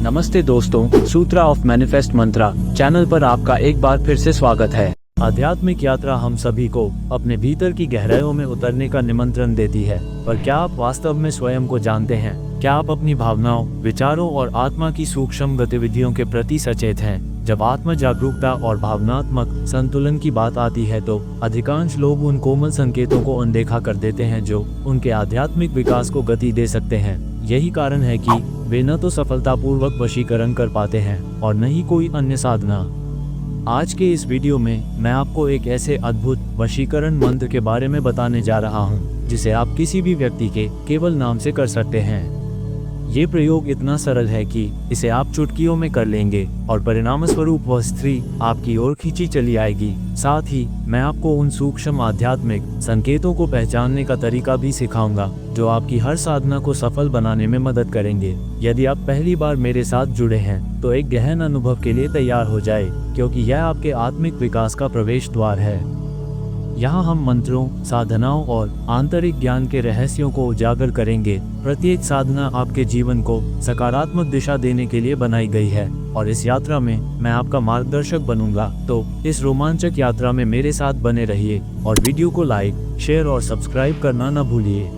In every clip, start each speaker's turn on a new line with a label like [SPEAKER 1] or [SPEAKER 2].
[SPEAKER 1] नमस्ते दोस्तों, सूत्रा of manifest Mantra channel पर आपका एक बार फिर से स्वागत है। आध्यात्मिक यात्रा हम सभी को अपने भीतर की गहराइयों में उतरने का निमंत्रण देती है। पर क्या आप वास्तव में स्वयं को जानते हैं? क्या आप अपनी भावनाओं, विचारों और आत्मा की सूक्ष्म गतिविधियों के प्रति सचेत हैं? जब आत्म जागरूकता और भावनात्मक संतुलन की बात आती है तो अधिकांश लोग उन कोमल संकेतों को अनदेखा कर देते हैं जो उनके आध्यात्मिक विकास को गति दे सकते हैं। यही कारण है कि वे न तो सफलतापूर्वक वशीकरण कर पाते हैं और न ही कोई अन्य साधना। आज के इस वीडियो में मैं आपको एक ऐसे अद्भुत वशीकरण मंत्र के बारे में बताने जा रहा हूं, जिसे आप किसी भी व्यक्ति के केवल नाम से कर सकते हैं। ये प्रयोग इतना सरल है कि इसे आप चुटकियों में कर लेंगे और परिणाम स्वरूप वह स्त्री आपकी ओर खींची चली आएगी। साथ ही मैं आपको उन सूक्ष्म आध्यात्मिक संकेतों को पहचानने का तरीका भी सिखाऊंगा जो आपकी हर साधना को सफल बनाने में मदद करेंगे। यदि आप पहली बार मेरे साथ जुड़े हैं तो एक गहन अनुभव के लिए तैयार हो जाए, क्योंकि यह आपके आत्मिक विकास का प्रवेश द्वार है। यहाँ हम मंत्रों, साधनाओं और आंतरिक ज्ञान के रहस्यों को उजागर करेंगे। प्रत्येक साधना आपके जीवन को सकारात्मक दिशा देने के लिए बनाई गई है और इस यात्रा में मैं आपका मार्गदर्शक बनूंगा। तो इस रोमांचक यात्रा में मेरे साथ बने रहिए और वीडियो को लाइक, शेयर और सब्सक्राइब करना न भूलिए।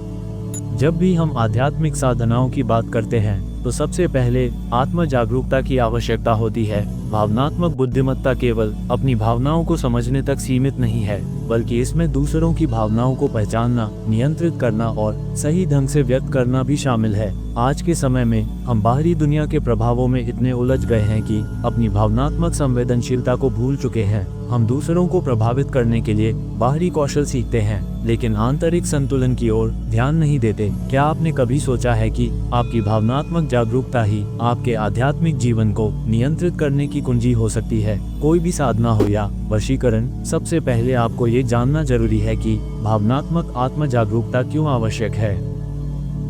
[SPEAKER 1] जब भी हम आध्यात्मिक साधनाओं की बात करते हैं तो सबसे पहले आत्म जागरूकता की आवश्यकता होती है। भावनात्मक बुद्धिमत्ता केवल अपनी भावनाओं को समझने तक सीमित नहीं है, बल्कि इसमें दूसरों की भावनाओं को पहचानना, नियंत्रित करना और सही ढंग से व्यक्त करना भी शामिल है। आज के समय में हम बाहरी दुनिया के प्रभावों में इतने उलझ गए हैं कि अपनी भावनात्मक संवेदनशीलता को भूल चुके हैं। हम दूसरों को प्रभावित करने के लिए बाहरी कौशल सीखते हैं, लेकिन आंतरिक संतुलन की ओर ध्यान नहीं देते। क्या आपने कभी सोचा है कि आपकी भावनात्मक जागरूकता ही आपके आध्यात्मिक जीवन को नियंत्रित करने की कुंजी हो सकती है? कोई भी साधना हो या वशीकरण, सबसे पहले आपको ये जानना जरूरी है कि भावनात्मक आत्म जागरूकता क्यों आवश्यक है।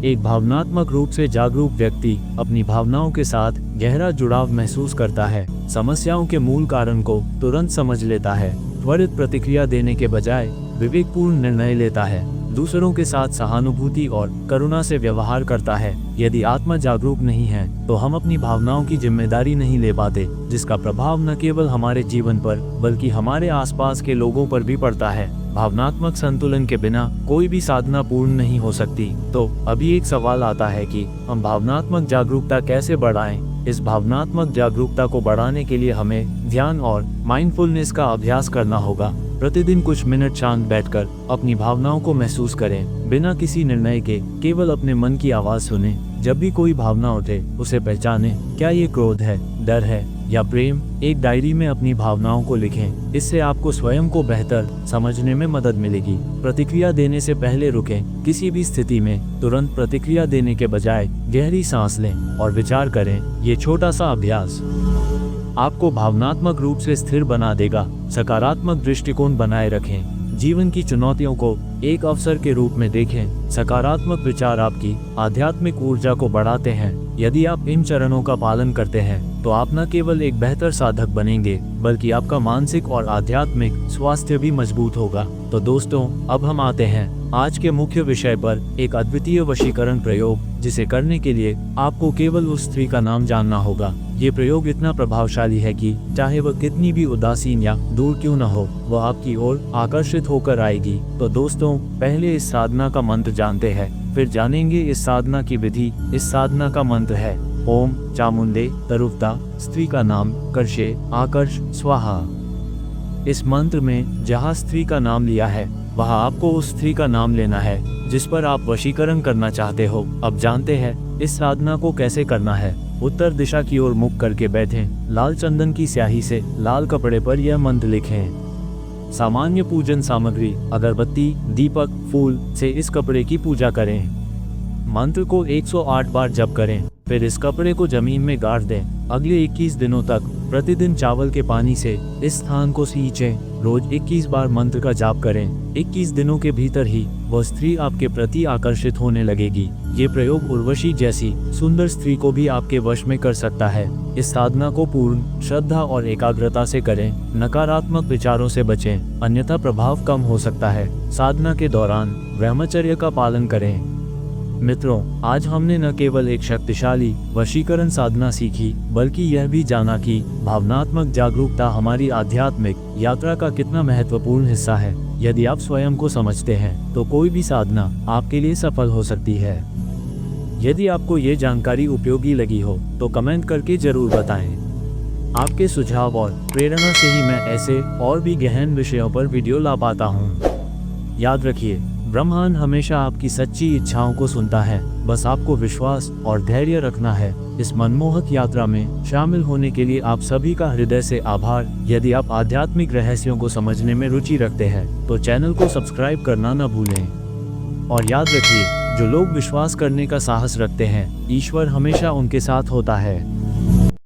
[SPEAKER 1] एक भावनात्मक रूप से जागरूक व्यक्ति अपनी भावनाओं के साथ गहरा जुड़ाव महसूस करता है, समस्याओं के मूल कारण को तुरंत समझ लेता है, त्वरित प्रतिक्रिया देने के बजाय विवेकपूर्ण निर्णय लेता है, दूसरों के साथ सहानुभूति और करुणा से व्यवहार करता है। यदि आत्मा जागरूक नहीं है तो हम अपनी भावनाओं की जिम्मेदारी नहीं ले पाते, जिसका प्रभाव न केवल हमारे जीवन पर बल्कि हमारे आसपास के लोगों पर भी पड़ता है। भावनात्मक संतुलन के बिना कोई भी साधना पूर्ण नहीं हो सकती। तो अभी एक सवाल आता है कि हम भावनात्मक जागरूकता कैसे बढ़ाएं? इस भावनात्मक जागरूकता को बढ़ाने के लिए हमें ध्यान और माइंडफुलनेस का अभ्यास करना होगा। प्रतिदिन कुछ मिनट शांत बैठकर अपनी भावनाओं को महसूस करें, बिना किसी निर्णय के केवल अपने मन की आवाज सुनें। जब भी कोई भावना उठे उसे पहचानें। क्या ये क्रोध है, डर है या प्रेम? एक डायरी में अपनी भावनाओं को लिखें। इससे आपको स्वयं को बेहतर समझने में मदद मिलेगी। प्रतिक्रिया देने से पहले रुकें। किसी भी स्थिति में तुरंत प्रतिक्रिया देने के बजाय गहरी सांस लें और विचार करें। ये छोटा सा अभ्यास आपको भावनात्मक रूप से स्थिर बना देगा। सकारात्मक दृष्टिकोण बनाए रखें। जीवन की चुनौतियों को एक अवसर के रूप में देखें। सकारात्मक विचार आपकी आध्यात्मिक ऊर्जा को बढ़ाते हैं। यदि आप इन चरणों का पालन करते हैं तो आप न केवल एक बेहतर साधक बनेंगे, बल्कि आपका मानसिक और आध्यात्मिक स्वास्थ्य भी मजबूत होगा। तो दोस्तों, अब हम आते हैं आज के मुख्य विषय पर, एक अद्वितीय वशीकरण प्रयोग, जिसे करने के लिए आपको केवल उस स्त्री का नाम जानना होगा। ये प्रयोग इतना प्रभावशाली है कि चाहे वह कितनी भी उदासीन या दूर क्यों न हो, वह आपकी ओर आकर्षित होकर आएगी। तो दोस्तों, पहले इस साधना का मंत्र जानते हैं, फिर जानेंगे इस साधना की विधि। इस साधना का मंत्र है ओम चामुंडे तरुवता, स्त्री का नाम कर्षे आकर्ष स्वाहा। इस मंत्र में जहाँ स्त्री का नाम लिया है वहाँ आपको उस स्त्री का नाम लेना है जिस पर आप वशीकरण करना चाहते हो। अब जानते हैं इस साधना को कैसे करना है। उत्तर दिशा की ओर मुख करके बैठें। लाल चंदन की स्याही से लाल कपड़े पर यह मंत्र लिखें। सामान्य पूजन सामग्री अगरबत्ती, दीपक, फूल से इस कपड़े की पूजा करें। मंत्र को 108 बार जप करें, फिर इस कपड़े को जमीन में गाड़ दें। अगले 21 दिनों तक प्रतिदिन चावल के पानी से इस स्थान को सींचें। रोज 21 बार मंत्र का जाप करें। 21 दिनों के भीतर ही वह स्त्री आपके प्रति आकर्षित होने लगेगी। ये प्रयोग उर्वशी जैसी सुंदर स्त्री को भी आपके वश में कर सकता है। इस साधना को पूर्ण श्रद्धा और एकाग्रता से करें। नकारात्मक विचारों से बचें, अन्यथा प्रभाव कम हो सकता है। साधना के दौरान ब्रह्मचर्य का पालन करें। मित्रों, आज हमने न केवल एक शक्तिशाली वशीकरण साधना सीखी, बल्कि यह भी जाना कि भावनात्मक जागरूकता हमारी आध्यात्मिक यात्रा का कितना महत्वपूर्ण हिस्सा है। यदि आप स्वयं को समझते हैं, तो कोई भी साधना आपके लिए सफल हो सकती है। यदि आपको ये जानकारी उपयोगी लगी हो, तो कमेंट करके जरूर बताएं। आपके सुझाव और प्रेरणा से ही मैं ऐसे और भी गहन विषयों पर वीडियो ला पाता हूँ। याद रखिए, ब्रह्मांड हमेशा आपकी सच्ची इच्छाओं को सुनता है। बस आपको विश्वास और धैर्य रखना है। इस मनमोहक यात्रा में शामिल होने के लिए आप सभी का हृदय से आभार। यदि आप आध्यात्मिक रहस्यों को समझने में रुचि रखते हैं, तो चैनल को सब्सक्राइब करना न भूलें। और याद रखिए, जो लोग विश्वास करने का साहस रखते हैं, ईश्वर हमेशा उनके साथ होता है।